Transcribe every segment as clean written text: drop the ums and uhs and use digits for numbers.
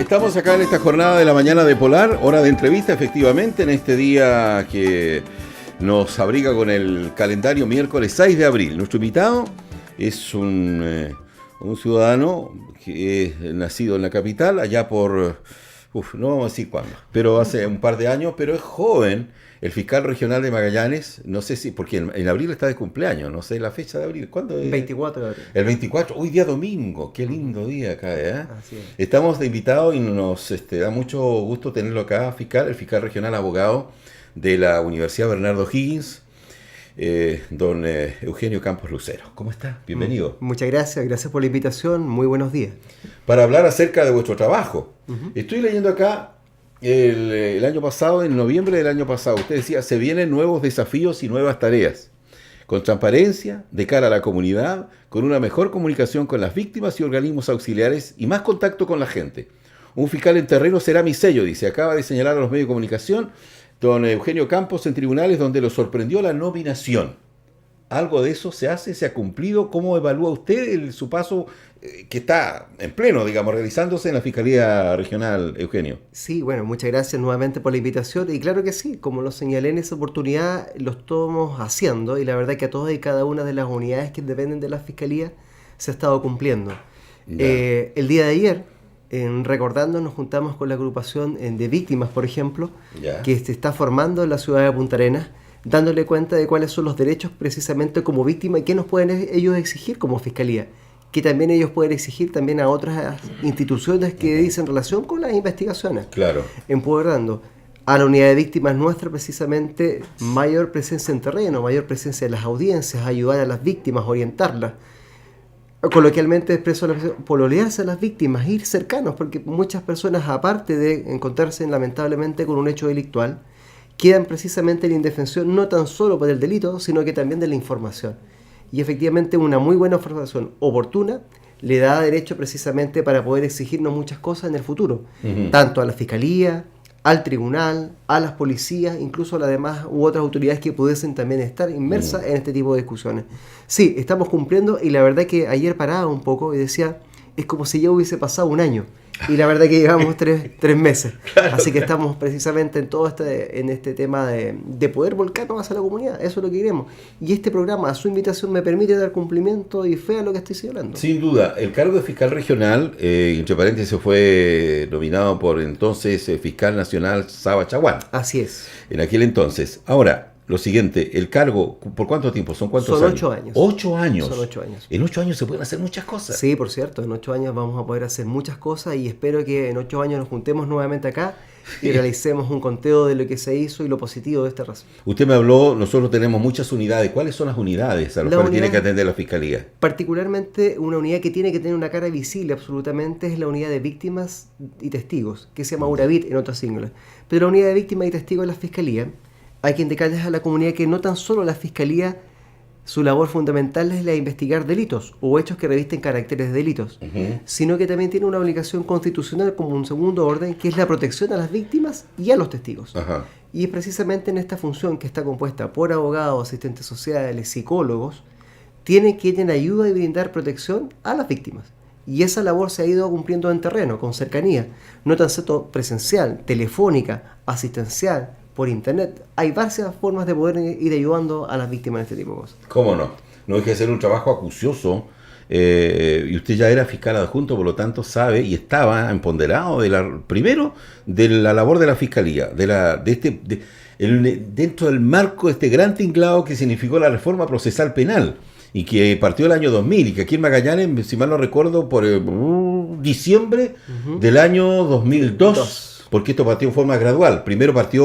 Estamos acá en esta jornada de la mañana de Polar, hora de entrevista, efectivamente, en este día que nos abriga con el calendario miércoles 6 de abril. Nuestro invitado es un ciudadano que es nacido en la capital, allá por, no vamos a decir cuándo, pero hace un par de años, pero es joven. El fiscal regional de Magallanes, no sé si, porque en abril está de cumpleaños, no sé la fecha de abril, ¿cuándo es? 24 de abril. El 24, hoy día domingo, qué lindo día acá, ¿eh? Así es. Estamos de invitados y nos da mucho gusto tenerlo acá, el fiscal regional abogado de la Universidad Bernardo Higgins, don Eugenio Campos Lucero. ¿Cómo está? Bienvenido. Muchas gracias por la invitación, muy buenos días. Para hablar acerca de vuestro trabajo. Estoy leyendo acá el año pasado, en noviembre del año pasado, usted decía, se vienen nuevos desafíos y nuevas tareas, con transparencia, de cara a la comunidad, con una mejor comunicación con las víctimas y organismos auxiliares y más contacto con la gente. Un fiscal en terreno será mi sello, dice, acaba de señalar a los medios de comunicación don Eugenio Campos en tribunales donde lo sorprendió la nominación. ¿Algo de eso se hace? ¿Se ha cumplido? ¿Cómo evalúa usted su paso que está en pleno, digamos, realizándose en la Fiscalía Regional, Eugenio? Sí, bueno, muchas gracias nuevamente por la invitación. Y claro que sí, como lo señalé en esa oportunidad, lo estamos haciendo. Y la verdad que a todas y cada una de las unidades que dependen de la Fiscalía se ha estado cumpliendo. El día de ayer, recordando, nos juntamos con la agrupación de víctimas, por ejemplo, que se está formando en la ciudad de Punta Arenas, dándole cuenta de cuáles son los derechos precisamente como víctima y qué nos pueden ellos exigir como Fiscalía, que también ellos pueden exigir también a otras instituciones que dicen relación con las investigaciones. Claro. Empoderando a la unidad de víctimas nuestra precisamente mayor presencia en terreno, mayor presencia en las audiencias, ayudar a las víctimas, orientarlas. Coloquialmente expreso pololearse a las víctimas, ir cercanos, porque muchas personas, aparte de encontrarse lamentablemente con un hecho delictual, quedan precisamente en indefensión no tan solo por el delito, sino que también de la información. Y efectivamente una muy buena información oportuna le da derecho precisamente para poder exigirnos muchas cosas en el futuro, tanto a la Fiscalía, al Tribunal, a las policías, incluso a las demás u otras autoridades que pudiesen también estar inmersas en este tipo de discusiones. Sí, estamos cumpliendo y la verdad que ayer paraba un poco y decía, es como si ya hubiese pasado un año. Y la verdad que llevamos tres meses. Claro. Así que estamos precisamente en todo este tema de poder volcarnos hacia la comunidad. Eso es lo que queremos. Y este programa, a su invitación, me permite dar cumplimiento y fe a lo que estoy señalando. Sin duda. El cargo de fiscal regional, entre paréntesis, fue nominado por entonces fiscal nacional Saba Chaguán. Así es. En aquel entonces. Ahora, lo siguiente, el cargo, ¿por cuánto tiempo? ¿Son cuántos años? Son 8 años. 8 años. Son 8 años. En 8 años se pueden hacer muchas cosas. Sí, por cierto, en 8 años vamos a poder hacer muchas cosas y espero que en 8 años nos juntemos nuevamente acá y realicemos un conteo de lo que se hizo y lo positivo de este razón. Usted me habló, nosotros tenemos muchas unidades. ¿Cuáles son las unidades a las cuales tiene que atender la Fiscalía? Particularmente una unidad que tiene que tener una cara visible absolutamente es la unidad de víctimas y testigos, que se llama URAVIT en otras siglas. Pero la unidad de víctimas y testigos de la Fiscalía, hay que indicarles a la comunidad que no tan solo la Fiscalía, su labor fundamental es la de investigar delitos o hechos que revisten caracteres de delitos, sino que también tiene una obligación constitucional como un segundo orden, que es la protección a las víctimas y a los testigos. Y es precisamente en esta función que está compuesta por abogados, asistentes sociales, psicólogos, tienen que tener ayuda y brindar protección a las víctimas. Y esa labor se ha ido cumpliendo en terreno, con cercanía, no tan solo presencial, telefónica, asistencial, por internet. Hay varias formas de poder ir ayudando a las víctimas de este tipo de cosas. ¿Cómo no? No hay que hacer un trabajo acucioso. Y usted ya era fiscal adjunto, por lo tanto sabe y estaba empoderado primero de la labor de la Fiscalía, dentro del marco de este gran tinglado que significó la reforma procesal penal y que partió el año 2000 y que aquí en Magallanes, si mal no recuerdo, por diciembre del año 2002. Porque esto partió en forma gradual. Primero partió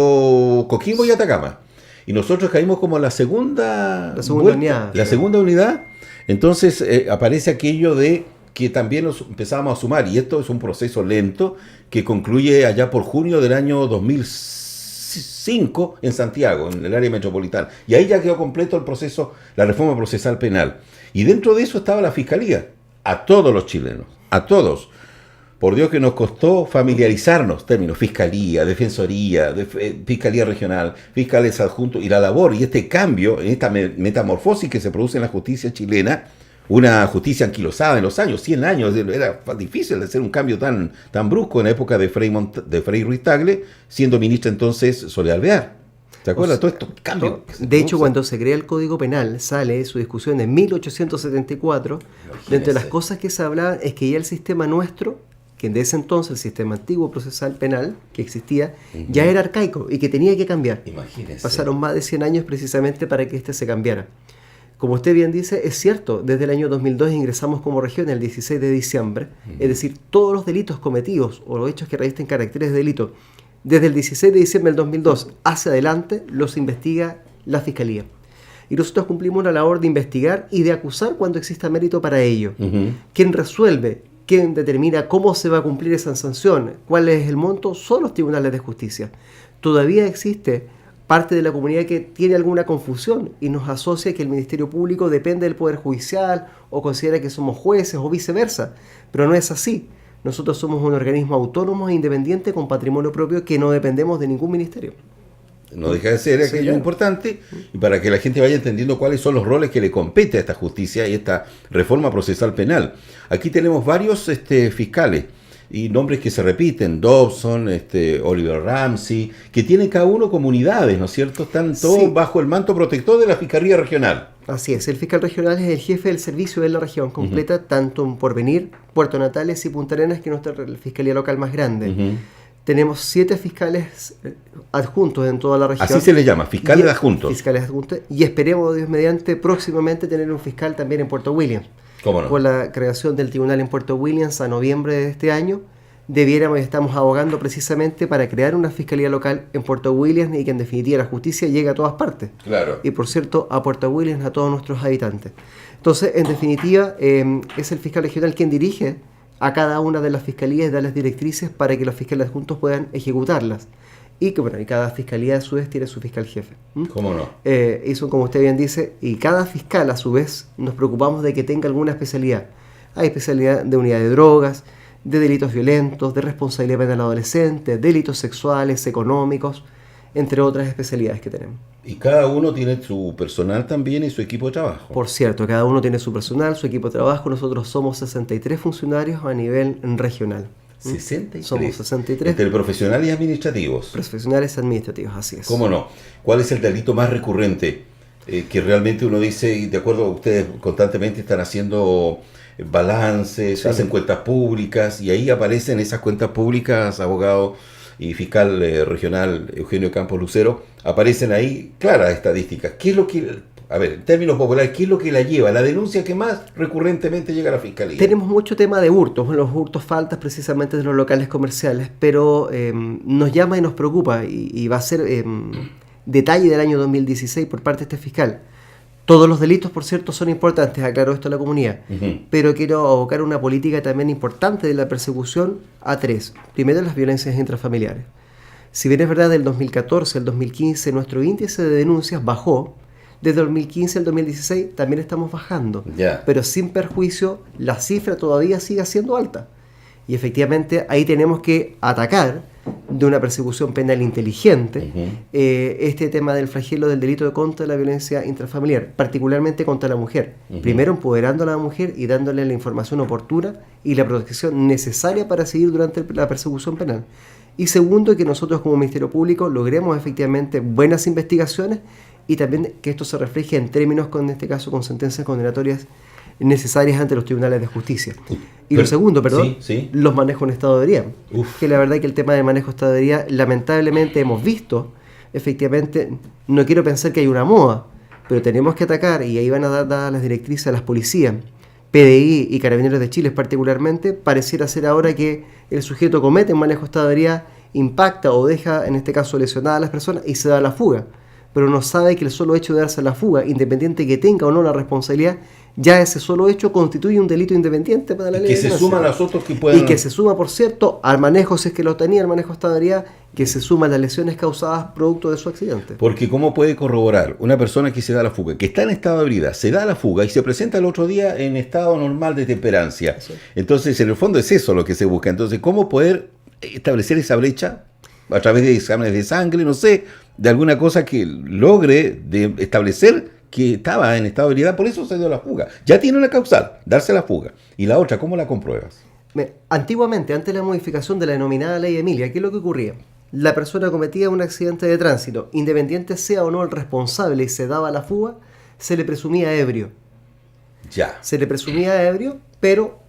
Coquimbo y Atacama. Y nosotros caímos como la segunda unidad. La segunda unidad. Entonces aparece aquello de que también nos empezamos a sumar. Y esto es un proceso lento que concluye allá por junio del año 2005 en Santiago, en el área metropolitana. Y ahí ya quedó completo el proceso, la reforma procesal penal. Y dentro de eso estaba la Fiscalía. A todos los chilenos. A todos. Por Dios que nos costó familiarizarnos, términos, fiscalía, defensoría, fiscalía regional, fiscales adjuntos y la labor y este cambio, esta metamorfosis que se produce en la justicia chilena, una justicia anquilosada en los años, 100 años, era difícil de hacer un cambio tan época de Frei Ruiz Tagle, siendo ministra entonces Soledad Alvear. ¿Se acuerdan? Todos estos cambios. De hecho, cuando se crea el Código Penal, sale su discusión en 1874, de entre las cosas que se hablaban es que ya el sistema nuestro, que de ese entonces el sistema antiguo procesal penal que existía, ya era arcaico y que tenía que cambiar. Imagínese. Pasaron más de 100 años precisamente para que se cambiara. Como usted bien dice, es cierto, desde el año 2002 ingresamos como región el 16 de diciembre, es decir, todos los delitos cometidos o los hechos que revisten caracteres de delito, desde el 16 de diciembre del 2002 hacia adelante, los investiga la Fiscalía. Y nosotros cumplimos una labor de investigar y de acusar cuando exista mérito para ello. ¿Quién resuelve? ¿Quién determina cómo se va a cumplir esa sanción? ¿Cuál es el monto? Son los tribunales de justicia. Todavía existe parte de la comunidad que tiene alguna confusión y nos asocia que el Ministerio Público depende del Poder Judicial o considera que somos jueces o viceversa, pero no es así. Nosotros somos un organismo autónomo e independiente con patrimonio propio que no dependemos de ningún ministerio. No deja de ser aquello importante, y para que la gente vaya entendiendo cuáles son los roles que le compete a esta justicia y esta reforma procesal penal. Aquí tenemos varios fiscales y nombres que se repiten: Dobson, Oliver Ramsey, que tienen cada uno comunidades, ¿no es cierto? Están todos bajo el manto protector de la Fiscalía Regional. Así es, el fiscal regional es el jefe del servicio de la región completa, tanto en Porvenir, Puerto Natales y Punta Arenas, que es nuestra fiscalía local más grande. Tenemos 7 fiscales adjuntos en toda la región. Así se les llama, fiscales adjuntos. Fiscales adjuntos. Y esperemos, Dios mediante, próximamente tener un fiscal también en Puerto Williams. ¿Cómo no? Con la creación del tribunal en Puerto Williams a noviembre de este año, estamos abogando precisamente para crear una fiscalía local en Puerto Williams y que en definitiva la justicia llegue a todas partes. Claro. Y por cierto, a Puerto Williams, a todos nuestros habitantes. Entonces, en definitiva, es el fiscal regional quien dirige a cada una de las fiscalías y da las directrices para que los fiscales adjuntos puedan ejecutarlas. Y que y cada fiscalía a su vez tiene su fiscal jefe. ¿Cómo no? Eso, como usted bien dice, y cada fiscal a su vez nos preocupamos de que tenga alguna especialidad. Hay especialidad de unidad de drogas, de delitos violentos, de responsabilidad penal adolescente, delitos sexuales, económicos, entre otras especialidades que tenemos. Y cada uno tiene su personal también y su equipo de trabajo. Por cierto, cada uno tiene su personal, su equipo de trabajo. Nosotros somos 63 funcionarios a nivel regional. 63. Somos 63. Entre profesionales y administrativos. Profesionales administrativos, así es. ¿Cómo no? ¿Cuál es el delito más recurrente que realmente uno dice, y de acuerdo a ustedes constantemente están haciendo balances, hacen cuentas públicas, y ahí aparecen esas cuentas públicas, abogado y fiscal regional Eugenio Campos Lucero, aparecen ahí claras estadísticas? ¿Qué es lo que, a ver, en términos populares, qué es lo que la lleva, la denuncia que más recurrentemente llega a la fiscalía? Tenemos mucho tema de hurtos, los hurtos faltas precisamente de los locales comerciales, pero nos llama y nos preocupa, y va a ser detalle del año 2016 por parte de este fiscal. Todos los delitos, por cierto, son importantes, aclaro esto a la comunidad, pero quiero abocar una política también importante de la persecución a 3. Primero, las violencias intrafamiliares. Si bien es verdad, del 2014 al 2015 nuestro índice de denuncias bajó, desde el 2015 al 2016 también estamos bajando, pero sin perjuicio la cifra todavía sigue siendo alta. Y efectivamente ahí tenemos que atacar de una persecución penal inteligente este tema del flagelo del delito contra la violencia intrafamiliar, particularmente contra la mujer. Primero, empoderando a la mujer y dándole la información oportuna y la protección necesaria para seguir durante la persecución penal. Y segundo, que nosotros como Ministerio Público logremos efectivamente buenas investigaciones y también que esto se refleje en términos, en este caso, con sentencias condenatorias necesarias ante los tribunales de justicia. Y lo segundo, los manejos en estado de ebriedad. Que la verdad que el tema de manejo en estado de ebriedad, lamentablemente hemos visto, efectivamente, no quiero pensar que hay una moda, pero tenemos que atacar, y ahí van a dar las directrices a las policías, PDI y Carabineros de Chile particularmente. Pareciera ser ahora que el sujeto comete un manejo en estado de ebriedad, impacta o deja, en este caso, lesionadas a las personas y se da la fuga. Pero no sabe que el solo hecho de darse la fuga, independiente que tenga o no la responsabilidad, ya ese solo hecho constituye un delito independiente para la ley. Que se suman a los otros que puedan... Y que se suma, por cierto, al manejo, si es que lo tenía, el manejo de estado de ebriedad, que se suma a las lesiones causadas producto de su accidente. Porque ¿cómo puede corroborar una persona que se da la fuga, que está en estado de ebriedad, se da la fuga y se presenta el otro día en estado normal de temperancia? Sí. Entonces, en el fondo es eso lo que se busca. Entonces, ¿cómo poder establecer esa brecha a través de exámenes de sangre, no sé, de alguna cosa que logre de establecer que estaba en estado de ebriedad, por eso se dio la fuga. Ya tiene una causal, darse la fuga. Y la otra, ¿cómo la compruebas? Antiguamente, antes de la modificación de la denominada Ley Emilia, ¿qué es lo que ocurría? La persona cometía un accidente de tránsito, independiente sea o no el responsable y se daba la fuga, se le presumía ebrio. Ya. Se le presumía ebrio, pero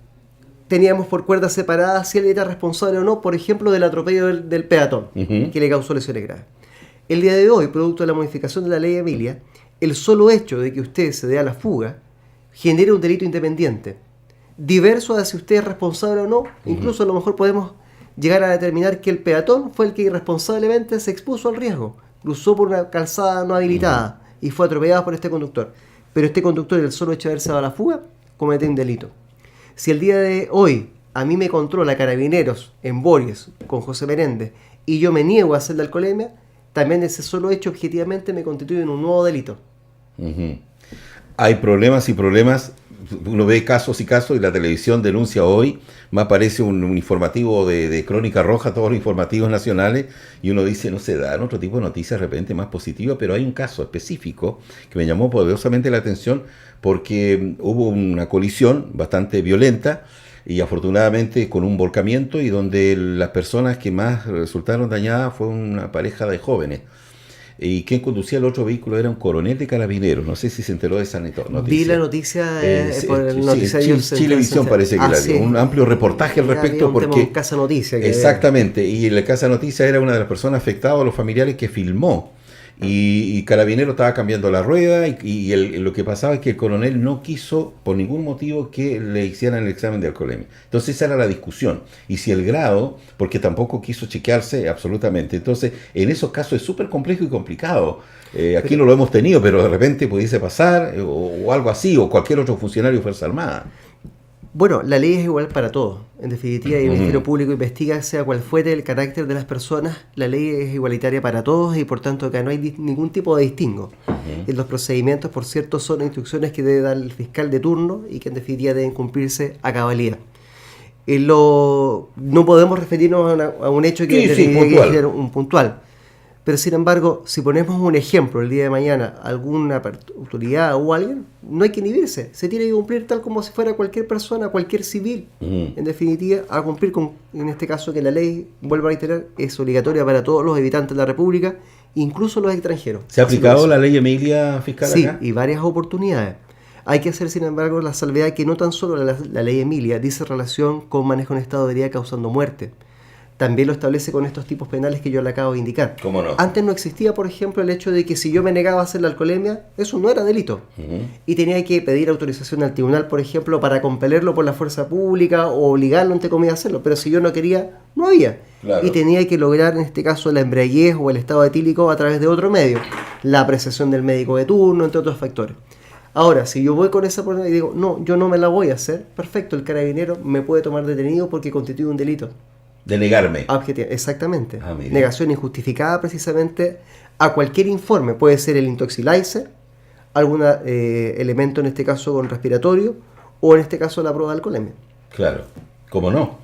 teníamos por cuerdas separadas si él era responsable o no, por ejemplo, del atropello del peatón, que le causó lesiones graves. El día de hoy, producto de la modificación de la Ley Emilia, el solo hecho de que usted se dé a la fuga genera un delito independiente, diverso de si usted es responsable o no. Incluso a lo mejor podemos llegar a determinar que el peatón fue el que irresponsablemente se expuso al riesgo, cruzó por una calzada no habilitada y fue atropellado por este conductor. Pero este conductor, el solo hecho de haberse dado a la fuga, comete un delito. Si el día de hoy a mí me controla Carabineros en Bories con José Menéndez y yo me niego a hacer la alcoholemia, también ese solo hecho objetivamente me constituye en un nuevo delito. Hay problemas y problemas. Uno ve casos y casos y la televisión denuncia hoy, me aparece un informativo de Crónica Roja, todos los informativos nacionales, y uno dice, no se dan otro tipo de noticias de repente más positivas, pero hay un caso específico que me llamó poderosamente la atención porque hubo una colisión bastante violenta y afortunadamente con un volcamiento, y donde las personas que más resultaron dañadas fue una pareja de jóvenes. Y quien conducía el otro vehículo era un coronel de Carabineros. No sé si se enteró de esa noticia. Vi la noticia por el noticiario. Chilevisión parece que la dio. Un amplio reportaje al respecto. Porque Casa Noticia. Exactamente. Y la Casa Noticia era una de las personas afectadas, los familiares, que filmó. Y Carabinero estaba cambiando la rueda y lo que pasaba es que el coronel no quiso por ningún motivo que le hicieran el examen de alcoholemia. Entonces esa era la discusión. Y si el grado, porque tampoco quiso chequearse absolutamente. Entonces en esos casos es súper complejo y complicado. Aquí no lo hemos tenido, pero de repente pudiese pasar o algo así, o cualquier otro funcionario de Fuerza Armada. Bueno, la ley es igual para todos. En definitiva, y el Ministerio Público investiga, sea cual fuere el carácter de las personas, la ley es igualitaria para todos y por tanto acá no hay ningún tipo de distingo. Los procedimientos, por cierto, son instrucciones que debe dar el fiscal de turno y que en definitiva deben cumplirse a cabalidad. No podemos referirnos a un hecho que es un puntual. Pero sin embargo, si ponemos un ejemplo el día de mañana, alguna autoridad o alguien, no hay que inhibirse. Se tiene que cumplir tal como si fuera cualquier persona, cualquier civil. En definitiva, a cumplir con, en este caso, que la ley, vuelvo a reiterar, es obligatoria para todos los habitantes de la República, incluso los extranjeros. ¿Se ha aplicado la ley Emilia fiscal acá? Sí, y varias oportunidades. Hay que hacer, sin embargo, la salvedad que no tan solo la ley Emilia dice relación con manejo en estado de ebriedad causando muerte. También lo establece con estos tipos penales que yo le acabo de indicar. ¿Cómo no? Antes no existía, por ejemplo, el hecho de que si yo me negaba a hacer la alcoholemia, eso no era delito. Y tenía que pedir autorización al tribunal, por ejemplo, para compelerlo por la fuerza pública o obligarlo, entre comillas, a hacerlo. Pero si yo no quería, no había. Claro. Y tenía que lograr, en este caso, la embriaguez o el estado etílico a través de otro medio. La apreciación del médico de turno, entre otros factores. Ahora, si yo voy con esa persona y digo, no, yo no me la voy a hacer, perfecto, el carabinero me puede tomar detenido porque constituye un delito. De negarme. Exactamente. Negación injustificada precisamente a cualquier informe. Puede ser el intoxilizer, algún elemento en este caso con respiratorio, o en este caso la prueba de alcoholemia. Claro, ¿cómo no?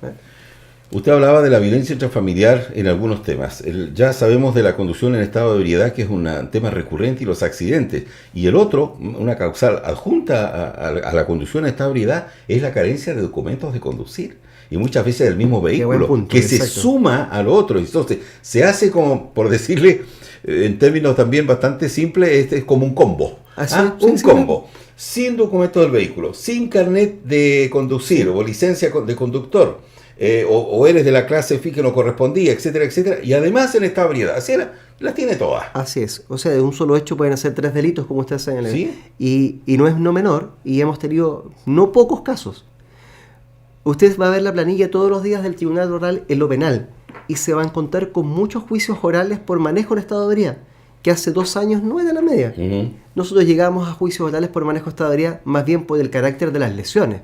Usted hablaba de la violencia intrafamiliar en algunos temas. Ya sabemos de la conducción en estado de ebriedad, que es un tema recurrente, y los accidentes. Y el otro, una causal adjunta a la conducción en estado de ebriedad, es la carencia de documentos de conducir. Y muchas veces del mismo vehículo, punto, que exacto. Se suma al otro. Entonces, se hace como, por decirle, en términos también bastante simples, es como un combo. Un combo. Sin documento del vehículo, sin carnet de conducir o licencia de conductor, o eres de la clase FI que no correspondía, etcétera, etcétera. Y además en esta variedad. Así las tiene todas. Así es. O sea, de un solo hecho pueden hacer 3 delitos, como ustedes saben. ¿Sí? Y no es no menor, y hemos tenido no pocos casos. Usted va a ver la planilla todos los días del Tribunal Oral en lo penal y se va a encontrar con muchos juicios orales por manejo en estado de ebriedad, que hace 2 años no era la media. Nosotros llegamos a juicios orales por manejo en estado de ebriedad más bien por el carácter de las lesiones,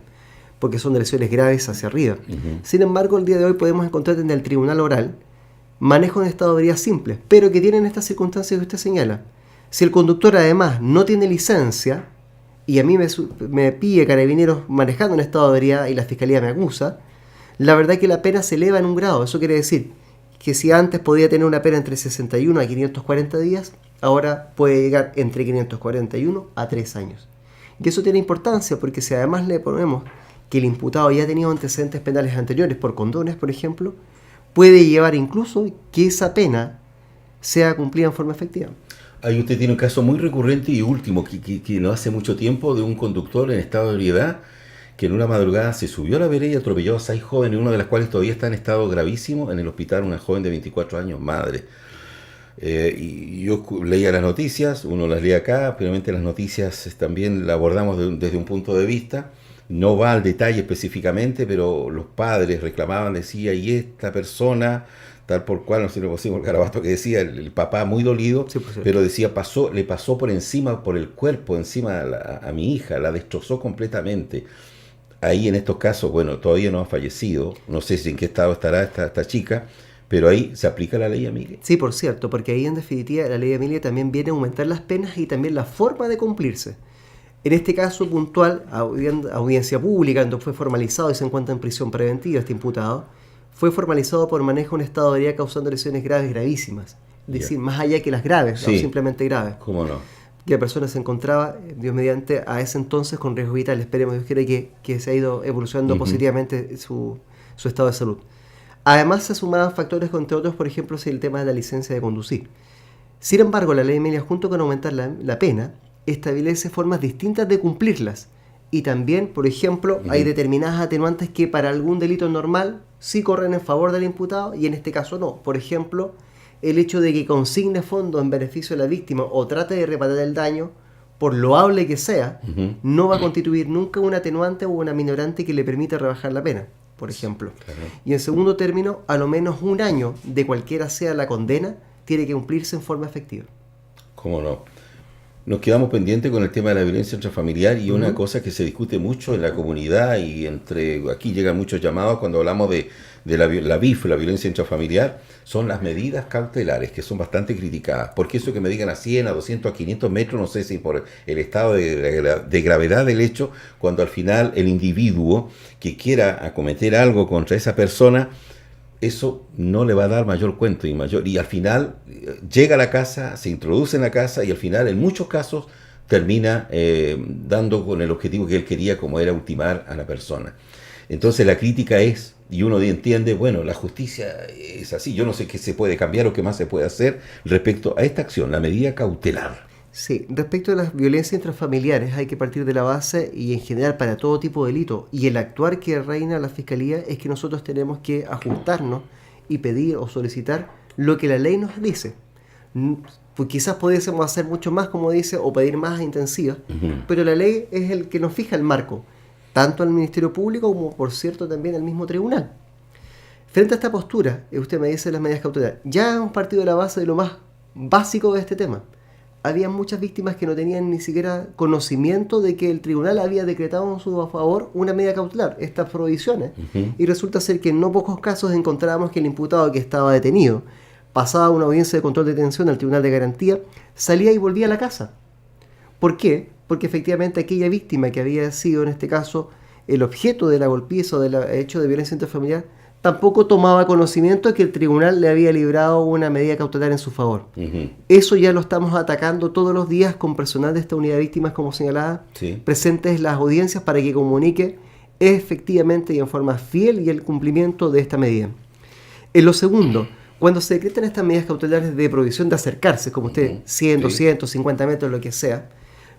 porque son de lesiones graves hacia arriba. Sin embargo, el día de hoy podemos encontrar en el Tribunal Oral manejo en estado de ebriedad simple, pero que tienen estas circunstancias que usted señala. Si el conductor además no tiene licencia, y a mí me pille Carabineros manejando en estado de ebriedad y la Fiscalía me acusa, la verdad es que la pena se eleva en un grado. Eso quiere decir que si antes podía tener una pena entre 61 a 540 días, ahora puede llegar entre 541 a 3 años. Y eso tiene importancia porque si además le ponemos que el imputado ya ha tenido antecedentes penales anteriores por condones, por ejemplo, puede llevar incluso que esa pena sea cumplida en forma efectiva. Ahí usted tiene un caso muy recurrente y último, que no hace mucho tiempo, de un conductor en estado de ebriedad que en una madrugada se subió a la vereda y atropelló a 6 jóvenes, una de las cuales todavía está en estado gravísimo en el hospital, una joven de 24 años, madre. Y yo leía las noticias, uno las lee acá, probablemente las noticias también las abordamos desde un punto de vista, no va al detalle específicamente, pero los padres reclamaban, decía, y esta persona, tal por cual, no sé si lo pusimos el garabato que decía, el papá muy dolido, Sí, pues, pero decía, le pasó por encima, por el cuerpo, encima a mi hija, la destrozó completamente. Ahí en estos casos, bueno, todavía no ha fallecido, no sé si en qué estado estará esta chica, pero ahí se aplica la ley Emilia. Sí, por cierto, porque ahí en definitiva la ley Emilia también viene a aumentar las penas y también la forma de cumplirse. En este caso puntual, audiencia pública, donde fue formalizado y se encuentra en prisión preventiva este imputado, fue formalizado por manejo de un estado de ebriedad causando lesiones graves gravísimas. Es decir, más allá que las graves, Sí. no simplemente graves. ¿Cómo no? Que la persona se encontraba, Dios mediante, a ese entonces con riesgo vital. Esperemos Dios quiera que se ha ido evolucionando positivamente su estado de salud. Además se sumaban factores, entre otros, por ejemplo, el tema de la licencia de conducir. Sin embargo, la ley Emilia, junto con aumentar la pena, establece formas distintas de cumplirlas. Y también, por ejemplo, hay determinadas atenuantes que para algún delito normal sí corren en favor del imputado y en este caso no. Por ejemplo, el hecho de que consigne fondos en beneficio de la víctima o trate de reparar el daño, por loable que sea, no va a constituir nunca un atenuante o una minorante que le permita rebajar la pena, por ejemplo. Claro. Y en segundo término, a lo menos 1 año de cualquiera sea la condena, tiene que cumplirse en forma efectiva. ¿Cómo no? Nos quedamos pendientes con el tema de la violencia intrafamiliar y una cosa que se discute mucho en la comunidad y aquí llegan muchos llamados cuando hablamos de la BIF, la violencia intrafamiliar, son las medidas cautelares que son bastante criticadas. Porque eso que me digan a 100, a 200, a 500 metros, no sé si por el estado de gravedad del hecho, cuando al final el individuo que quiera acometer algo contra esa persona, eso no le va a dar mayor cuento y al final llega a la casa, se introduce en la casa y al final en muchos casos termina dando con el objetivo que él quería, como era ultimar a la persona. Entonces la crítica es, y uno entiende, bueno, la justicia es así, yo no sé qué se puede cambiar o qué más se puede hacer respecto a esta acción, la medida cautelar. Sí, respecto a las violencias intrafamiliares hay que partir de la base y en general para todo tipo de delito y el actuar que reina la Fiscalía es que nosotros tenemos que ajustarnos y pedir o solicitar lo que la ley nos dice. Pues quizás pudiésemos hacer mucho más, como dice, o pedir más intensivas, pero la ley es el que nos fija el marco, tanto al Ministerio Público como, por cierto, también al mismo tribunal. Frente a esta postura, usted me dice las medidas cautelares, ya hemos partido de la base de lo más básico de este tema. Había muchas víctimas que no tenían ni siquiera conocimiento de que el tribunal había decretado en su favor una medida cautelar, estas prohibiciones. Y resulta ser que en no pocos casos encontrábamos que el imputado que estaba detenido pasaba una audiencia de control de detención al tribunal de garantía, salía y volvía a la casa. ¿Por qué? Porque efectivamente aquella víctima que había sido en este caso el objeto de la golpiza o del hecho de violencia intrafamiliar tampoco tomaba conocimiento de que el tribunal le había librado una medida cautelar en su favor. Eso ya lo estamos atacando todos los días con personal de esta unidad de víctimas, como señalaba, presentes en las audiencias para que comunique efectivamente y en forma fiel y el cumplimiento de esta medida. En lo segundo, cuando se decretan estas medidas cautelares de prohibición de acercarse, como usted, 100, 200, 50 metros, lo que sea,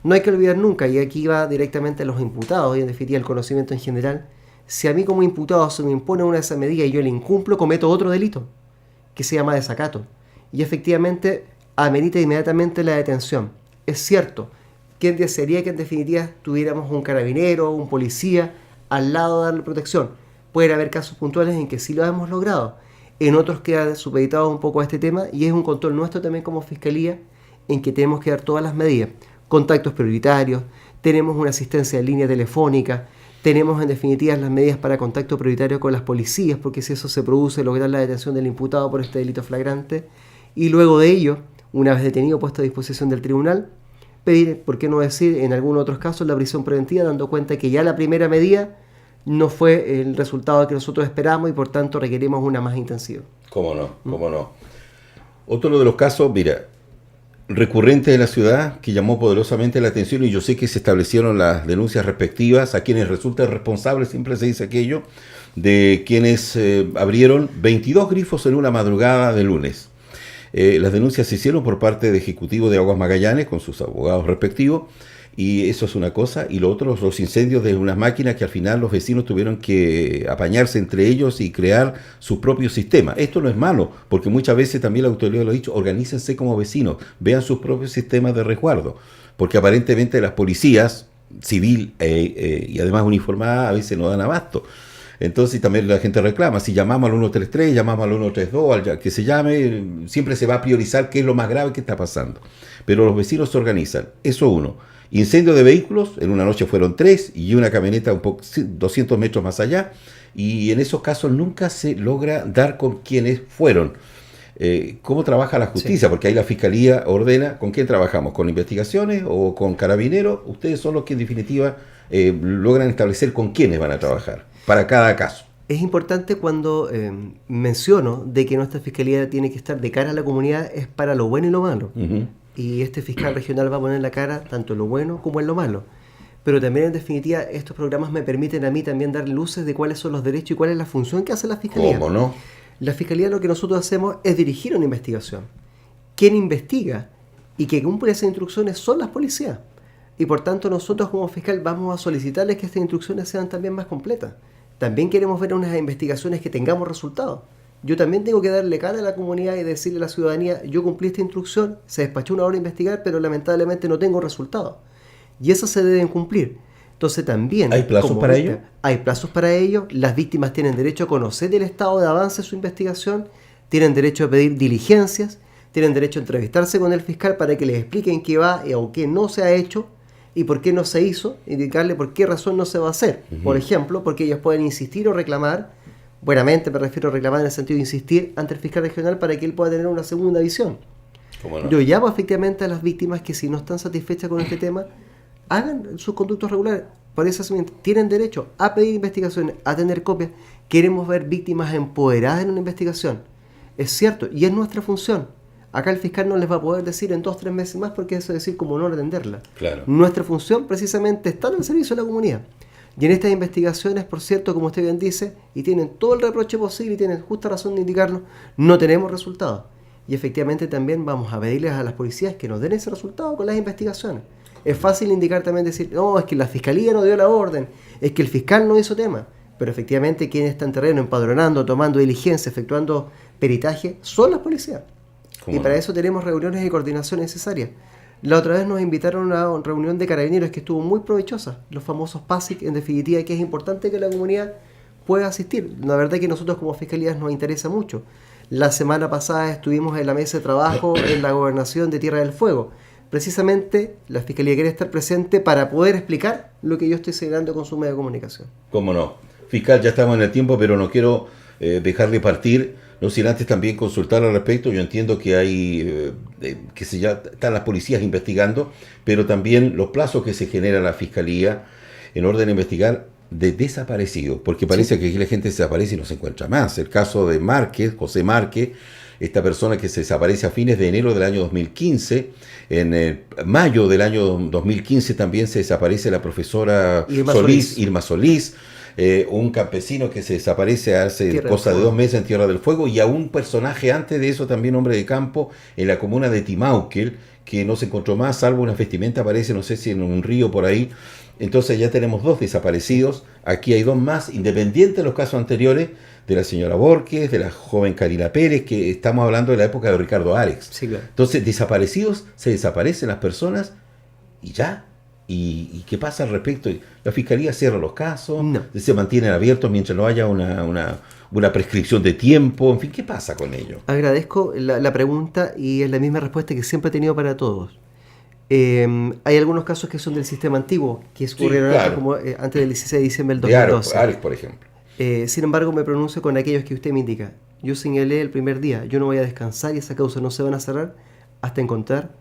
no hay que olvidar nunca, y aquí va directamente a los imputados y en definitiva el conocimiento en general, si a mí como imputado se me impone una de esas medidas y yo la incumplo, cometo otro delito, que se llama desacato. Y efectivamente amerita inmediatamente la detención. Es cierto, ¿quién desearía que en definitiva tuviéramos un carabinero, un policía, al lado de darle protección? Pueden haber casos puntuales en que sí lo hemos logrado. En otros queda supeditado un poco a este tema y es un control nuestro también como Fiscalía en que tenemos que dar todas las medidas. Contactos prioritarios, tenemos una asistencia en línea telefónica, tenemos en definitiva las medidas para contacto prioritario con las policías, porque si eso se produce, lograr la detención del imputado por este delito flagrante, y luego de ello, una vez detenido, puesto a disposición del tribunal, pedir, por qué no decir, en algunos otros casos, la prisión preventiva, dando cuenta que ya la primera medida no fue el resultado que nosotros esperamos y por tanto requerimos una más intensiva. ¿Cómo no? ¿Cómo no? Otro de los casos, mira, recurrente de la ciudad que llamó poderosamente la atención, y yo sé que se establecieron las denuncias respectivas a quienes resultan responsables, siempre se dice aquello, de quienes abrieron 22 grifos en una madrugada de lunes. Las denuncias se hicieron por parte de Ejecutivo de Aguas Magallanes con sus abogados respectivos, y eso es una cosa. Y lo otro, los incendios de unas máquinas que al final los vecinos tuvieron que apañarse entre ellos y crear su propio sistema. Esto no es malo, porque muchas veces también la autoridad lo ha dicho: organícense como vecinos, vean sus propios sistemas de resguardo, porque aparentemente las policías civil y además uniformadas a veces no dan abasto. Entonces también la gente reclama, si llamamos al 133, llamamos al 132, al que se llame, siempre se va a priorizar qué es lo más grave que está pasando. Pero los vecinos se organizan, eso uno. Incendio de vehículos, en una noche fueron 3 y una camioneta 200 metros más allá, y en esos casos nunca se logra dar con quienes fueron. ¿Cómo trabaja la justicia? Sí. Porque ahí la Fiscalía ordena, ¿con quién trabajamos? ¿Con investigaciones o con carabineros? Ustedes son los que en definitiva logran establecer con quiénes van a trabajar para cada caso. Es importante cuando menciono de que nuestra Fiscalía tiene que estar de cara a la comunidad, es para lo bueno y lo malo. Uh-huh. Y este fiscal regional va a poner la cara tanto en lo bueno como en lo malo. Pero también, en definitiva, estos programas me permiten a mí también dar luces de cuáles son los derechos y cuál es la función que hace la Fiscalía. ¿Cómo no? La Fiscalía, lo que nosotros hacemos es dirigir una investigación. Quien investiga y que cumple esas instrucciones son las policías. Y por tanto nosotros como fiscal vamos a solicitarles que estas instrucciones sean también más completas. También queremos ver unas investigaciones que tengamos resultados. Yo también tengo que darle cara a la comunidad y decirle a la ciudadanía: yo cumplí esta instrucción, se despachó una hora de investigar, pero lamentablemente no tengo resultados. Y esas se deben cumplir. Entonces también... ¿Hay plazos para ello? Hay plazos para ello. Las víctimas tienen derecho a conocer el estado de avance de su investigación, tienen derecho a pedir diligencias, tienen derecho a entrevistarse con el fiscal para que les expliquen qué va o qué no se ha hecho y por qué no se hizo, indicarle por qué razón no se va a hacer. Uh-huh. Por ejemplo, porque ellos pueden insistir o reclamar, buenamente me refiero a reclamar en el sentido de insistir ante el fiscal regional para que él pueda tener una segunda visión. ¿Cómo no? Yo llamo efectivamente a las víctimas que, si no están satisfechas con este tema, hagan sus conductos regulares. Por eso tienen derecho a pedir investigaciones, a tener copias. Queremos ver víctimas empoderadas en una investigación. Es cierto, y es nuestra función. Acá el fiscal no les va a poder decir en 2 o 3 meses más, porque eso es decir como no atenderla. Claro. Nuestra función precisamente está en el servicio de la comunidad. Y en estas investigaciones, por cierto, como usted bien dice, y tienen todo el reproche posible y tienen justa razón de indicarlo, no tenemos resultados. Y efectivamente también vamos a pedirles a las policías que nos den ese resultado con las investigaciones. Es fácil indicar también, decir: no, es que la Fiscalía no dio la orden, es que el fiscal no hizo tema. Pero efectivamente quien está en terreno empadronando, tomando diligencia, efectuando peritaje, son las policías. Y para eso tenemos reuniones de coordinación necesarias. La otra vez nos invitaron a una reunión de carabineros que estuvo muy provechosa, los famosos PASIC, en definitiva, que es importante que la comunidad pueda asistir. La verdad es que nosotros como Fiscalía nos interesa mucho. La semana pasada estuvimos en la mesa de trabajo en la gobernación de Tierra del Fuego. Precisamente la Fiscalía quiere estar presente para poder explicar lo que yo estoy señalando con su medio de comunicación. ¿Cómo no? Fiscal, ya estamos en el tiempo, pero no quiero dejar de partir, no sin antes también consultar al respecto. Yo entiendo que hay, ya están las policías investigando, pero también los plazos que se genera la Fiscalía en orden a investigar de desaparecidos, porque parece que aquí la gente se desaparece y no se encuentra más. El caso de Márquez, José Márquez, esta persona que se desaparece a fines de enero del año 2015, en mayo del año 2015 también se desaparece la profesora Irma Solís, un campesino que se desaparece hace cosa de 2 meses en Tierra del Fuego, y a un personaje antes de eso, también hombre de campo, en la comuna de Timauquel, que no se encontró más, salvo una vestimenta, aparece, no sé si en un río por ahí. Entonces ya tenemos 2 desaparecidos, aquí hay 2 más, independientes de los casos anteriores, de la señora Borges, de la joven Karina Pérez, que estamos hablando de la época de Ricardo Alex. Sí, claro. Entonces, desaparecidos, se desaparecen las personas y ya. ¿Y qué pasa al respecto? ¿La Fiscalía cierra los casos? No. ¿Se mantienen abiertos mientras no haya una prescripción de tiempo? En fin, ¿qué pasa con ello? Agradezco la pregunta, y es la misma respuesta que siempre he tenido para todos. Hay algunos casos que son del sistema antiguo, que ocurrieron antes del 16 de diciembre del 2012. De Alex, por ejemplo. Sin embargo, me pronuncio con aquellos que usted me indica. Yo señalé el primer día: yo no voy a descansar y esa causa no se van a cerrar hasta encontrar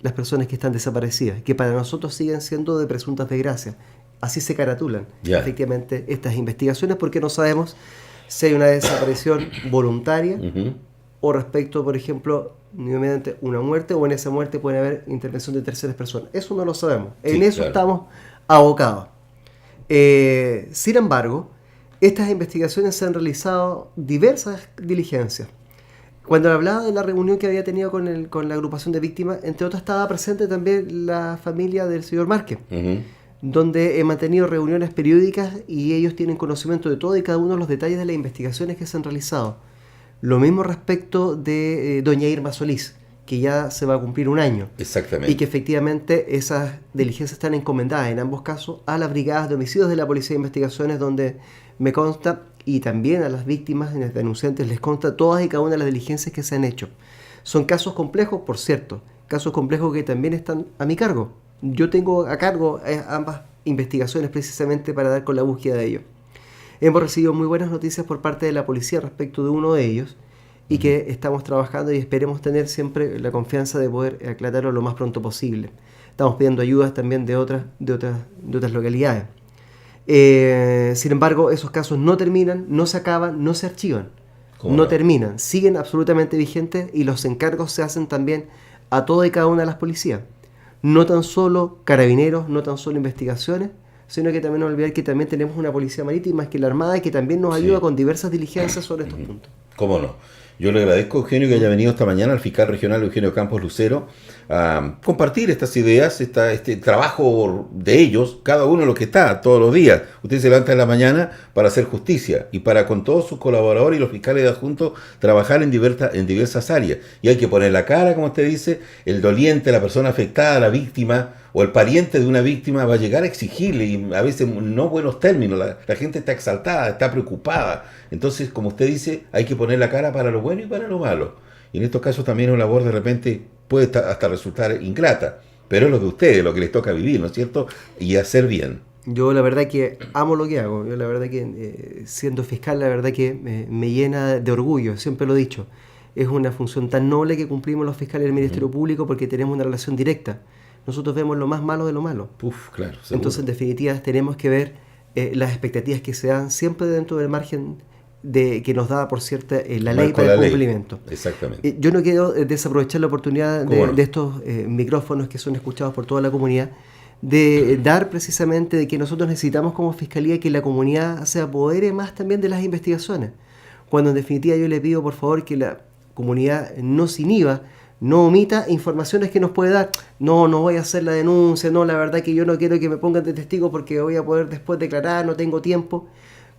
las personas que están desaparecidas, que para nosotros siguen siendo de presuntas desgracias. Así se caratulan efectivamente estas investigaciones, porque no sabemos si hay una desaparición voluntaria o respecto, por ejemplo, ni mediante una muerte, o en esa muerte puede haber intervención de terceras personas. Eso no lo sabemos. Sí, En eso claro. estamos abocados. Sin embargo, estas investigaciones se han realizado diversas diligencias. Cuando hablaba de la reunión que había tenido con la agrupación de víctimas, entre otras estaba presente también la familia del señor Márquez, donde he mantenido reuniones periódicas y ellos tienen conocimiento de todo y cada uno de los detalles de las investigaciones que se han realizado. Lo mismo respecto de doña Irma Solís, que ya se va a cumplir un año. Exactamente. Y que efectivamente esas diligencias están encomendadas en ambos casos a las brigadas de homicidios de la Policía de Investigaciones, donde me consta, y también a las víctimas y a los denunciantes les consta todas y cada una de las diligencias que se han hecho. Son casos complejos, por cierto, casos complejos que también están a mi cargo. Yo tengo a cargo ambas investigaciones precisamente para dar con la búsqueda de ellos. Hemos recibido muy buenas noticias por parte de la policía respecto de uno de ellos y que estamos trabajando y esperemos tener siempre la confianza de poder aclararlo lo más pronto posible. Estamos pidiendo ayudas también de otras localidades. Sin embargo, esos casos no terminan, no se acaban, no se archivan. No terminan, siguen absolutamente vigentes y los encargos se hacen también a toda y cada una de las policías. No tan solo carabineros, no tan solo investigaciones, sino que también no olvidar que también tenemos una policía marítima, que es la Armada, y que también nos ayuda con diversas diligencias sobre estos puntos. ¿Cómo no? Yo le agradezco, Eugenio, que haya venido esta mañana al fiscal regional Eugenio Campos Lucero a compartir estas ideas, este trabajo de ellos, cada uno lo que está todos los días. Usted se levanta en la mañana para hacer justicia y para con todos sus colaboradores y los fiscales adjuntos trabajar en diversas áreas. Y hay que poner la cara, como usted dice, el doliente, la persona afectada, la víctima o el pariente de una víctima va a llegar a exigirle, y a veces no buenos términos, la gente está exaltada, está preocupada. Entonces, como usted dice, hay que poner la cara para lo bueno y para lo malo. Y en estos casos también una labor de repente puede hasta resultar ingrata, pero es lo de ustedes, lo que les toca vivir, ¿no es cierto? Y hacer bien. Yo la verdad que amo lo que hago. Yo la verdad que siendo fiscal, la verdad que me llena de orgullo, siempre lo he dicho. Es una función tan noble que cumplimos los fiscales del Ministerio Público porque tenemos una relación directa. Nosotros vemos lo más malo de lo malo. Claro, seguro. Entonces, en definitiva, tenemos que ver las expectativas que se dan siempre dentro del margen que nos da, por cierto, la ley para el cumplimiento. Exactamente. Yo no quiero desaprovechar la oportunidad de estos micrófonos que son escuchados por toda la comunidad, de dar precisamente de que nosotros necesitamos como Fiscalía que la comunidad se apodere más también de las investigaciones. Cuando en definitiva yo le pido por favor que la comunidad no se inhiba, no omita informaciones que nos puede dar. No voy a hacer la denuncia, no, la verdad que yo no quiero que me pongan de testigo porque voy a poder después declarar, no tengo tiempo.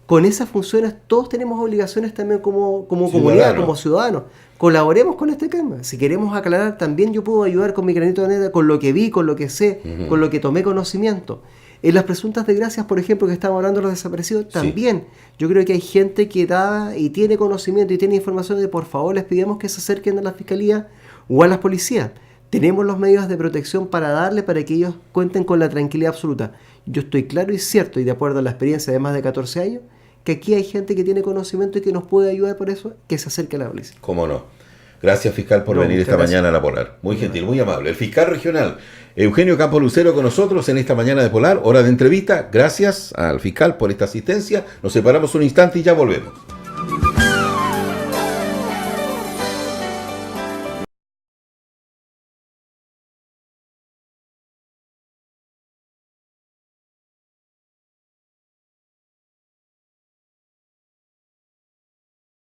Con esas funciones todos tenemos obligaciones también como comunidad, como ciudadanos. Colaboremos con este tema. Si queremos aclarar, también yo puedo ayudar con mi granito de arena, con lo que vi, con lo que sé, con lo que tomé conocimiento. En las presuntas desgracias, por ejemplo, que estamos hablando de los desaparecidos, también yo creo que hay gente que da y tiene conocimiento y tiene información de por favor les pedimos que se acerquen a la Fiscalía o a las policías. Tenemos los medios de protección para darle, para que ellos cuenten con la tranquilidad absoluta. Yo estoy claro y cierto, y de acuerdo a la experiencia de más de 14 años, que aquí hay gente que tiene conocimiento y que nos puede ayudar por eso, que se acerque a la policía. ¿Cómo no? Gracias, fiscal, por venir esta mañana a La Polar. Muy gentil, muy amable. El fiscal regional Eugenio Campos Lucero con nosotros en esta mañana de Polar, hora de entrevista. Gracias al fiscal por esta asistencia. Nos separamos un instante y ya volvemos.